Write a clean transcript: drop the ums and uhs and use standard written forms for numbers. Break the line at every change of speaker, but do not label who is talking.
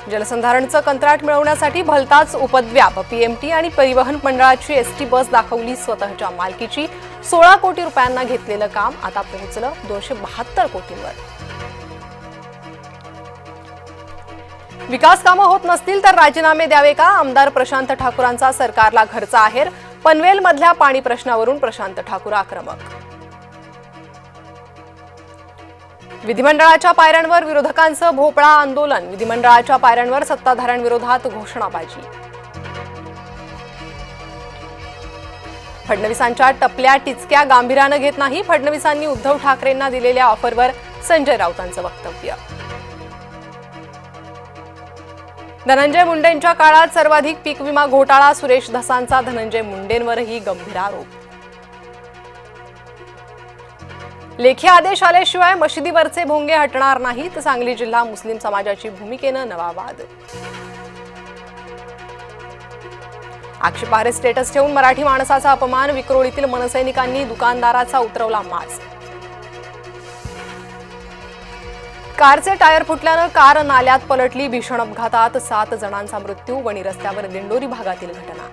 जलसंधारणचं कंत्राट मिळवण्यासाठी भलताच उपद्व्याप पीएमटी आणि परिवहन मंडळाची एसटी बस दाखवली स्वतःच्या मालकीची. 16 कोटी रुपयांना घेतलेलं काम आता पोहोचलं 272 कोटींवर. विकास कामं होत नसतील तर राजीनामे द्यावे का? आमदार प्रशांत ठाकूरांचा सरकारला घरचा आहेर. पनवेलमधल्या पाणी प्रश्नावरून प्रशांत ठाकूर आक्रमक. विधिमंडळाच्या पायऱ्यांवर विरोधकांचं भोपळा आंदोलन. विधिमंडळाच्या पायऱ्यांवर सत्ताधाऱ्यांविरोधात घोषणाबाजी. फडणवीसांच्या टपल्या टिचक्या गांभीर्यानं घेत नाही. फडणवीसांनी उद्धव ठाकरेंना दिलेल्या ऑफरवर संजय राऊतांचं वक्तव्य. धनंजय मुंडेंच्या काळात सर्वाधिक पीक विमा घोटाळा. सुरेश धसांचा धनंजय मुंडेंवरही गंभीर आरोप. लेखी आदेश आल्याशिवाय मशिदीवरचे भोंगे हटणार नाहीत. सांगली जिल्हा मुस्लिम समाजाची भूमिकेनं नवा वाद. आक्षेपार्ह स्टेटस ठेवून मराठी माणसाचा अपमान. विक्रोळीतील मनसैनिकांनी दुकानदाराचा उतरवला माज. कारचे टायर फुटल्यानं कार नाल्यात पलटली. भीषण अपघातात 7 जणांचा मृत्यू. वणी रस्त्यावर दिंडोरी भागातील घटना.